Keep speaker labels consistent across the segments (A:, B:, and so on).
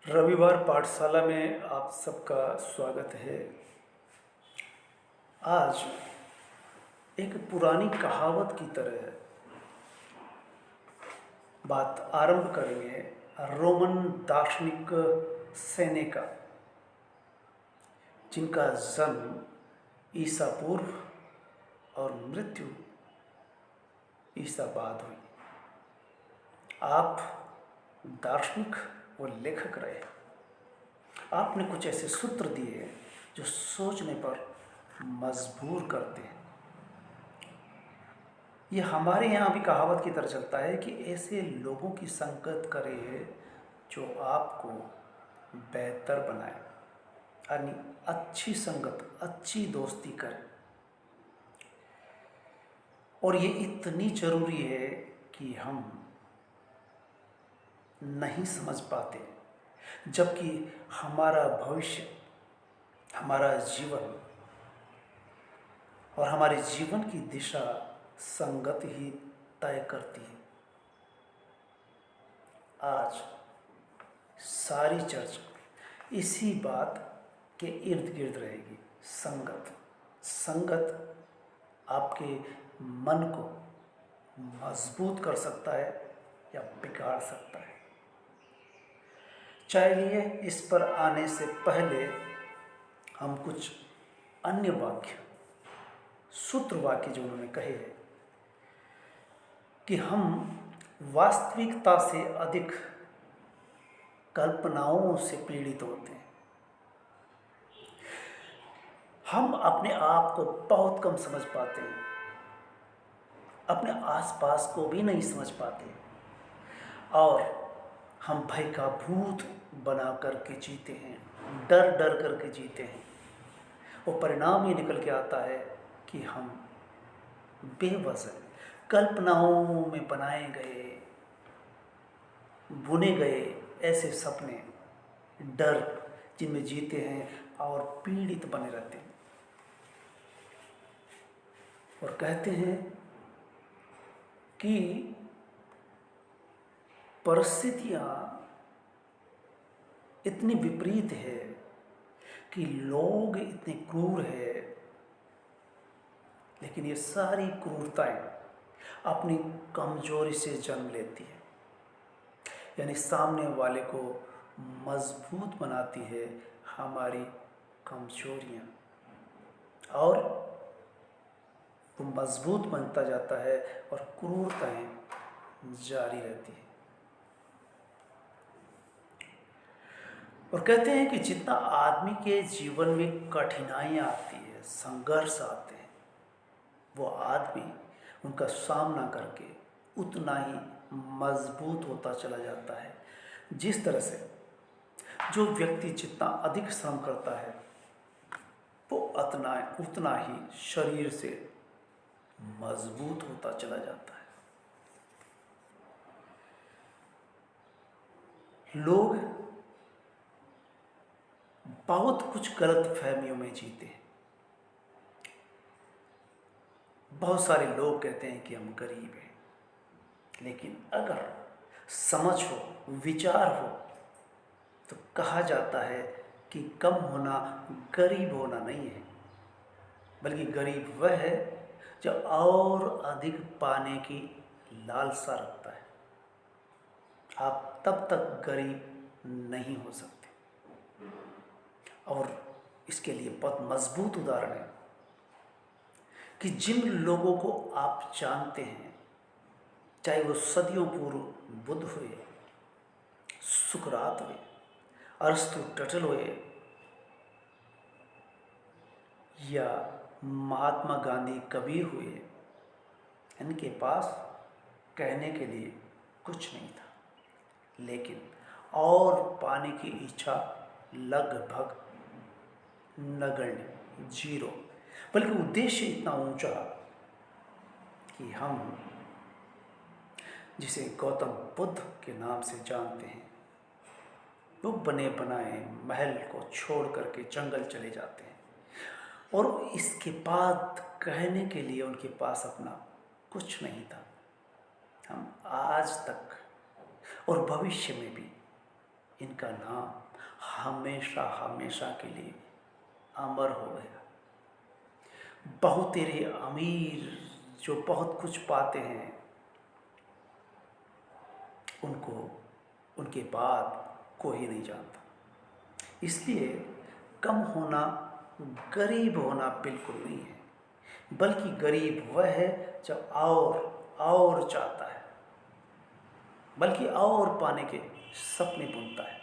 A: रविवार पाठशाला में आप सबका स्वागत है। आज एक पुरानी कहावत की तरह बात आरंभ करेंगे। रोमन दार्शनिक सेनेका, जिनका जन्म ईसा पूर्व और मृत्यु ईसा बाद हुई। आप दार्शनिक व लेखक रहे। आपने कुछ ऐसे सूत्र दिए जो सोचने पर मजबूर करते हैं। ये हमारे यहाँ भी कहावत की तरह चलता है कि ऐसे लोगों की संगत करें जो आपको बेहतर बनाए, यानी अच्छी संगत, अच्छी दोस्ती करें। और ये इतनी ज़रूरी है कि हम नहीं समझ पाते, जबकि हमारा भविष्य, हमारा जीवन और हमारे जीवन की दिशा संगत ही तय करती है। आज सारी चर्चा इसी बात के इर्द गिर्द रहेगी। संगत संगत आपके मन को मजबूत कर सकता है या बिगाड़ सकता है। चलिए, इस पर आने से पहले हम कुछ अन्य वाक्य, सूत्र वाक्य जो उन्होंने कहे हैं कि हम वास्तविकता से अधिक कल्पनाओं से पीड़ित होते हैं। हम अपने आप को बहुत कम समझ पाते हैं, अपने आसपास को भी नहीं समझ पाते, और हम भय का भूत बना करके जीते हैं, डर डर करके जीते हैं। वो परिणाम ये निकल के आता है कि हम बेवजह कल्पनाओं में बनाए गए, बुने गए ऐसे सपने, डर जिनमें जीते हैं और पीड़ित बने रहते हैं। और कहते हैं कि परिस्थितियां इतनी विपरीत है कि लोग इतने क्रूर है, लेकिन ये सारी क्रूरताएं अपनी कमजोरी से जन्म लेती है, यानी सामने वाले को मजबूत बनाती है हमारी कमजोरियां, और वो मजबूत बनता जाता है और क्रूरताएं जारी रहती है। और कहते हैं कि जितना आदमी के जीवन में कठिनाइयाँ आती है, संघर्ष आते हैं, वो आदमी उनका सामना करके उतना ही मजबूत होता चला जाता है। जिस तरह से जो व्यक्ति जितना अधिक श्रम करता है, वो उतना ही शरीर से मजबूत होता चला जाता है। लोग बहुत कुछ गलत फहमियों में जीते हैं। बहुत सारे लोग कहते हैं कि हम गरीब हैं, लेकिन अगर समझ हो, विचार हो, तो कहा जाता है कि कम होना गरीब होना नहीं है, बल्कि गरीब वह है जो और अधिक पाने की लालसा रखता है। आप तब तक गरीब नहीं हो सकते। और इसके लिए बहुत मजबूत उदाहरण है कि जिन लोगों को आप जानते हैं, चाहे वो सदियों पूर्व बुद्ध हुए, सुकरात हुए, अरिस्टोटल हुए, या महात्मा गांधी, कबीर हुए, इनके पास कहने के लिए कुछ नहीं था, लेकिन और पाने की इच्छा लगभग नगण्य, जीरो। बल्कि उद्देश्य इतना ऊंचा कि हम जिसे गौतम बुद्ध के नाम से जानते हैं, वो बने बनाए महल को छोड़ करके जंगल चले जाते हैं, और इसके बाद कहने के लिए उनके पास अपना कुछ नहीं था। हम आज तक और भविष्य में भी इनका नाम हमेशा हमेशा के लिए अमर हो गया। बहुत तेरे अमीर जो बहुत कुछ पाते हैं, उनको उनके बाद कोई नहीं जानता। इसलिए कम होना, गरीब होना बिल्कुल नहीं है, बल्कि गरीब वह है जब और चाहता है, बल्कि और पाने के सपने बुनता है,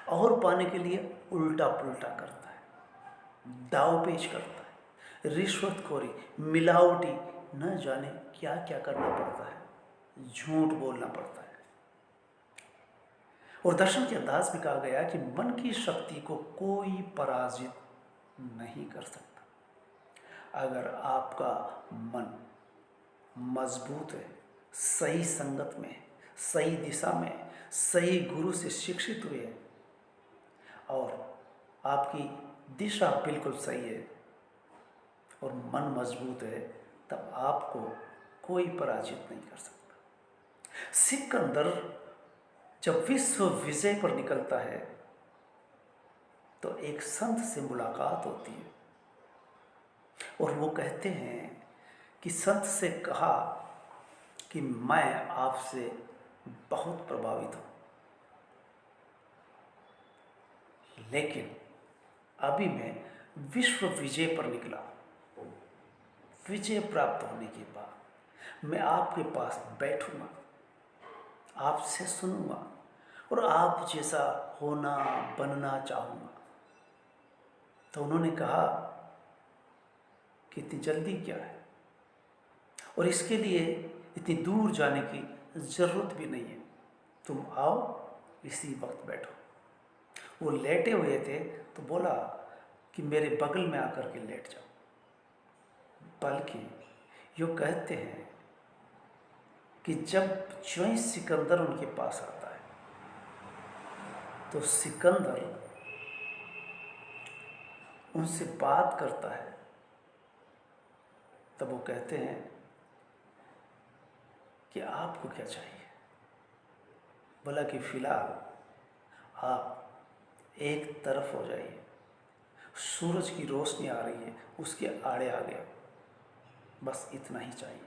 A: और पाने के लिए उल्टा पुल्टा करता है, दाव पेच करता है, रिश्वतखोरी, मिलावटी, न जाने क्या क्या करना पड़ता है, झूठ बोलना पड़ता है। और दर्शन के अंदाज में कहा गया कि मन की शक्ति को कोई पराजित नहीं कर सकता। अगर आपका मन मजबूत है, सही संगत में, सही दिशा में, सही गुरु से शिक्षित हुए हैं और आपकी दिशा बिल्कुल सही है और मन मजबूत है, तब आपको कोई पराजित नहीं कर सकता। सिकंदर जब विश्व विजय पर निकलता है तो एक संत से मुलाकात होती है और वो कहते हैं कि संत से कहा कि मैं आपसे बहुत प्रभावित हूँ, लेकिन अभी मैं विश्व विजय पर निकला। विजय प्राप्त होने के बाद मैं आपके पास बैठूंगा, आपसे सुनूंगा और आप जैसा होना बनना चाहूँगा। तो उन्होंने कहा कि इतनी जल्दी क्या है, और इसके लिए इतनी दूर जाने की ज़रूरत भी नहीं है, तुम आओ इसी वक्त बैठो। वो लेटे हुए थे तो बोला कि मेरे बगल में आकर के लेट जाओ। बल्कि यो कहते हैं कि जब ज्यों सिकंदर उनके पास आता है तो सिकंदर उनसे बात करता है। तब वो कहते हैं कि आपको क्या चाहिए। बोला कि फिलहाल आप एक तरफ हो जाइए, सूरज की रोशनी आ रही है, उसके आड़े आ गया, बस इतना ही चाहिए।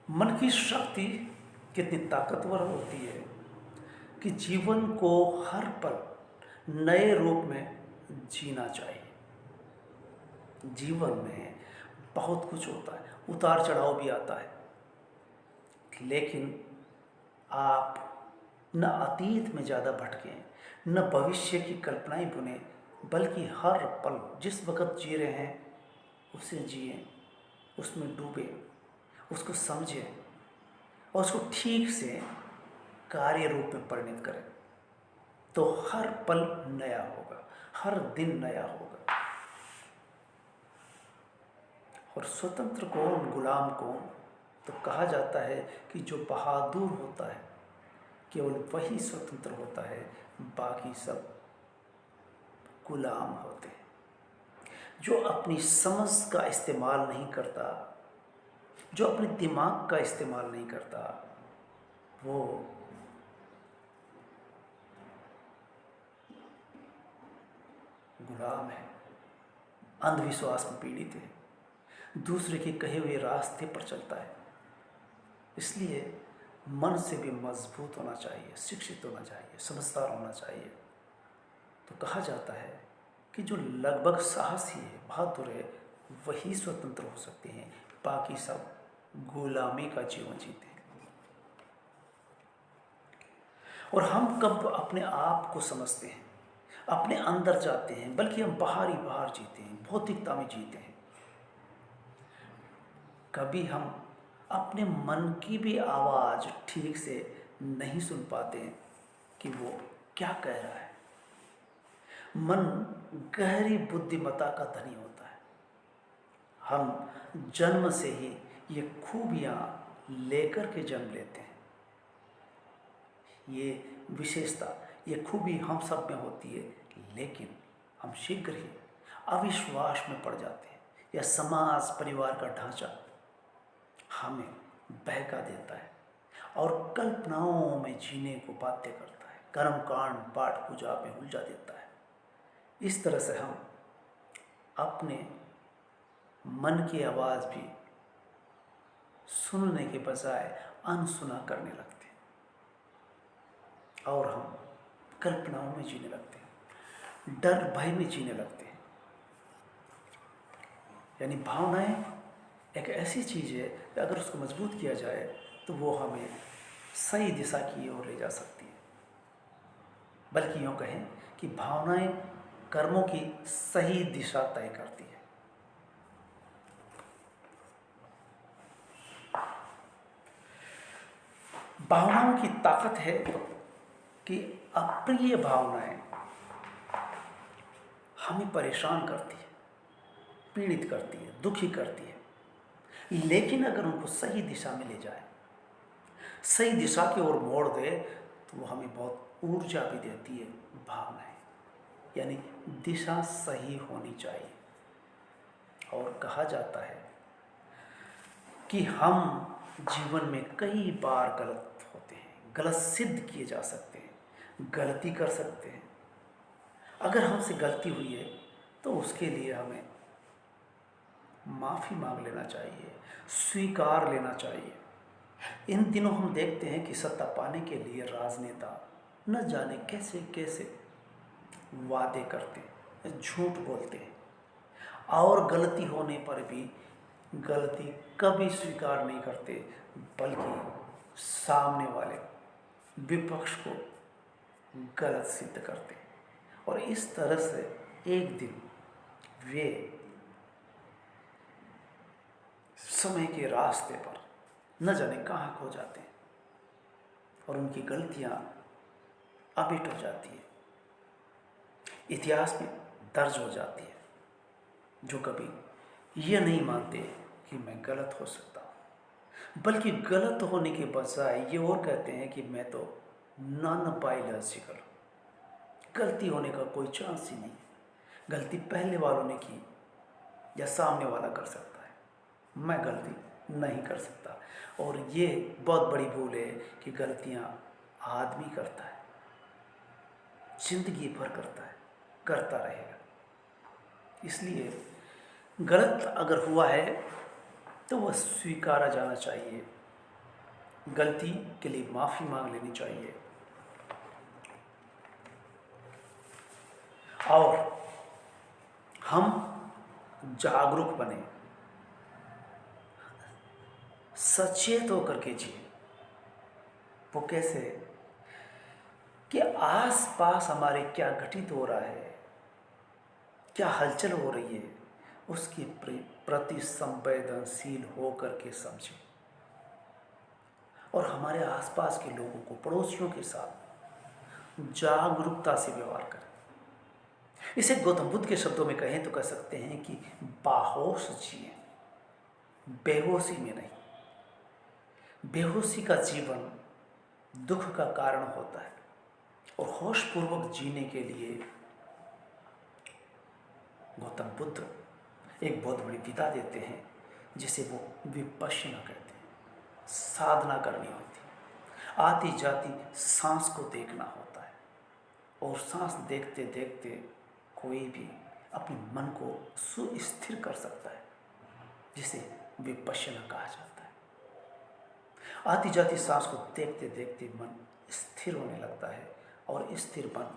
A: मन की शक्ति कितनी ताकतवर होती है कि जीवन को हर पल नए रूप में जीना चाहिए। जीवन में बहुत कुछ होता है, उतार चढ़ाव भी आता है, लेकिन आप न अतीत में ज़्यादा भटकें, न भविष्य की कल्पनाएं बुनें, बल्कि हर पल जिस वक़्त जी रहे हैं उसे जिएं, उसमें डूबें, उसको समझें और उसको ठीक से कार्य रूप में परिणत करें। तो हर पल नया होगा, हर दिन नया होगा। और स्वतंत्र कौन, गुलाम कौन? तो कहा जाता है कि जो बहादुर होता है केवल वही स्वतंत्र होता है, बाकी सब गुलाम होते हैं। जो अपनी समझ का इस्तेमाल नहीं करता, जो अपने दिमाग का इस्तेमाल नहीं करता, वो गुलाम है, अंधविश्वास में पीड़ित है, दूसरे के कहे हुए रास्ते पर चलता है। इसलिए मन से भी मजबूत होना चाहिए, शिक्षित होना चाहिए, समझदार होना चाहिए। तो कहा जाता है कि जो लगभग साहसी है, बहादुर है, वही स्वतंत्र हो सकते हैं, बाकी सब गुलामी का जीवन जीते हैं। और हम कब अपने आप को समझते हैं, अपने अंदर जाते हैं, बल्कि हम बाहर ही बाहर जीते हैं, भौतिकता में जीते हैं। कभी हम अपने मन की भी आवाज़ ठीक से नहीं सुन पाते हैं कि वो क्या कह रहा है। मन गहरी बुद्धिमत्ता का धनी होता है। हम जन्म से ही ये खूबियाँ लेकर के जन्म लेते हैं। ये विशेषता, ये खूबी हम सब में होती है, लेकिन हम शीघ्र ही अविश्वास में पड़ जाते हैं, या समाज परिवार का ढांचा हमें बहका देता है और कल्पनाओं में जीने को बाध्य करता है, कर्म कांड पाठ पूजा में उलझा देता है। इस तरह से हम अपने मन की आवाज़ भी सुनने के बजाय अनसुना करने लगते हैं और हम कल्पनाओं में जीने लगते हैं, डर भय में जीने लगते हैं। यानी भावनाएं एक ऐसी चीज़ है कि अगर उसको मजबूत किया जाए तो वो हमें सही दिशा की ओर ले जा सकती है। बल्कि यूँ कहें कि भावनाएं कर्मों की सही दिशा तय करती है। भावनाओं की ताकत है कि अप्रिय भावनाएं हमें परेशान करती है, पीड़ित करती है, दुखी करती है। लेकिन अगर उनको सही दिशा में ले जाए, सही दिशा की ओर मोड़ दे, तो वो हमें बहुत ऊर्जा भी देती है। भावनाएं यानी दिशा सही होनी चाहिए। और कहा जाता है कि हम जीवन में कई बार गलत होते हैं, गलत सिद्ध किए जा सकते हैं, गलती कर सकते हैं। अगर हमसे गलती हुई है तो उसके लिए हमें माफ़ी मांग लेना चाहिए, स्वीकार लेना चाहिए। इन दिनों हम देखते हैं कि सत्ता पाने के लिए राजनेता न जाने कैसे कैसे वादे करते हैं, झूठ बोलते हैं और गलती होने पर भी गलती कभी स्वीकार नहीं करते, बल्कि सामने वाले विपक्ष को गलत सिद्ध करते हैं। और इस तरह से एक दिन वे समय के रास्ते पर न जाने कहाँ खो जाते हैं और उनकी गलतियाँ अमिट हो जाती है, इतिहास में दर्ज हो जाती है। जो कभी ये नहीं मानते कि मैं गलत हो सकता हूँ, बल्कि गलत होने के बजाय ये और कहते हैं कि मैं तो नॉन बायोलॉजिकल हूँ, गलती होने का कोई चांस ही नहीं है। गलती पहले वालों ने की या सामने वाला कर सकता है, मैं गलती नहीं कर सकता। और ये बहुत बड़ी भूल है कि गलतियाँ आदमी करता है, जिंदगी भर करता है, करता रहेगा। इसलिए गलत अगर हुआ है तो वह स्वीकारा जाना चाहिए, गलती के लिए माफ़ी मांग लेनी चाहिए और हम जागरूक बने, सचेत होकर के जिए। वो कैसे? कि आसपास हमारे क्या घटित हो रहा है, क्या हलचल हो रही है, उसके प्रति संवेदनशील होकर के समझें और हमारे आसपास के लोगों को, पड़ोसियों के साथ जागरूकता से व्यवहार करें। इसे गौतम बुद्ध के शब्दों में कहें तो कह सकते हैं कि बाहोश जिए, बेहोशी में नहीं। बेहोशी का जीवन दुख का कारण होता है और होशपूर्वक जीने के लिए गौतम बुद्ध एक बहुत बड़ी विधा देते हैं, जिसे वो विपश्यना कहते हैं। साधना करनी होती है, आती जाती सांस को देखना होता है और सांस देखते देखते कोई भी अपने मन को सुस्थिर कर सकता है, जिसे विपश्यना कहा जाता है। आती जाती सांस को देखते देखते मन स्थिर होने लगता है और स्थिर मन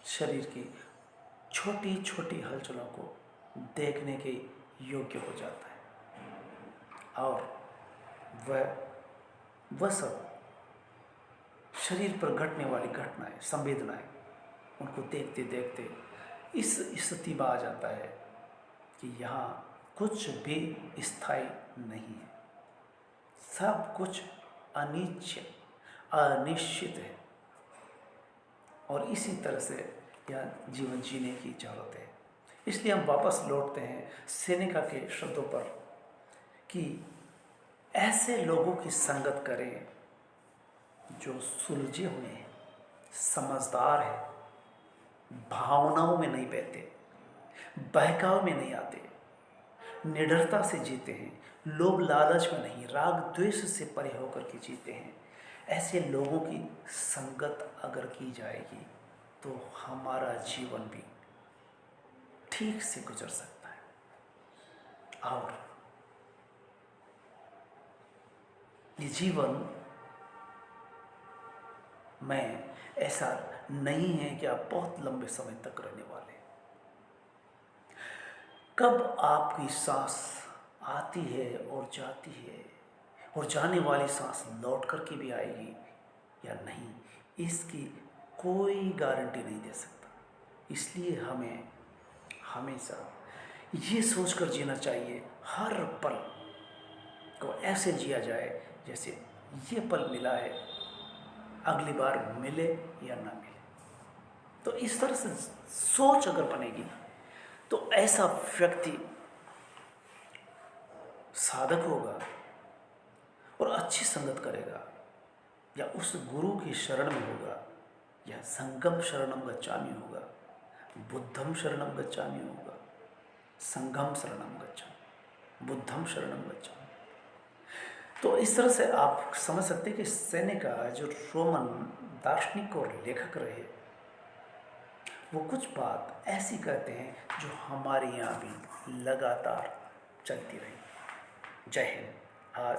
A: शरीर की छोटी छोटी हलचलों को देखने के योग्य हो जाता है और वह सब शरीर पर घटने वाली घटनाएं, संवेदनाएं, उनको देखते देखते इस स्थिति में आ जाता है कि यहाँ कुछ भी स्थायी नहीं है, सब कुछ अनिश्चित है। और इसी तरह से यह जीवन जीने की जरूरत है। इसलिए हम वापस लौटते हैं सेनेका के शब्दों पर कि ऐसे लोगों की संगत करें जो सुलझे हुए हैं, समझदार हैं, भावनाओं में नहीं बहते, बहकाव में नहीं आते, निडरता से जीते हैं, लोभ लालच में नहीं, राग द्वेष से परे होकर के जीते हैं, ऐसे लोगों की संगत अगर की जाएगी तो हमारा जीवन भी ठीक से गुजर सकता है। और ये जीवन में ऐसा नहीं है कि आप बहुत लंबे समय तक रहने वाले। कब आपकी सांस आती है और जाती है और जाने वाली सांस लौट करके भी आएगी या नहीं, इसकी कोई गारंटी नहीं दे सकता। इसलिए हमें हमेशा ये सोचकर जीना चाहिए, हर पल को ऐसे जिया जाए जैसे ये पल मिला है, अगली बार मिले या ना मिले। तो इस तरह से सोच अगर बनेगी तो ऐसा व्यक्ति साधक होगा और अच्छी संगत करेगा, या उस गुरु की शरण में होगा, या संगम शरणम गच्छामि होगा, बुद्धम शरणम गच्छामि होगा, संगम शरणम गच्छामि, बुद्धम शरणम गच्छामि। तो इस तरह से आप समझ सकते हैं कि सेनेका जो रोमन दार्शनिक और लेखक रहे, वो कुछ बात ऐसी कहते हैं जो हमारे यहाँ भी लगातार चलती रही। जय हिंद। आज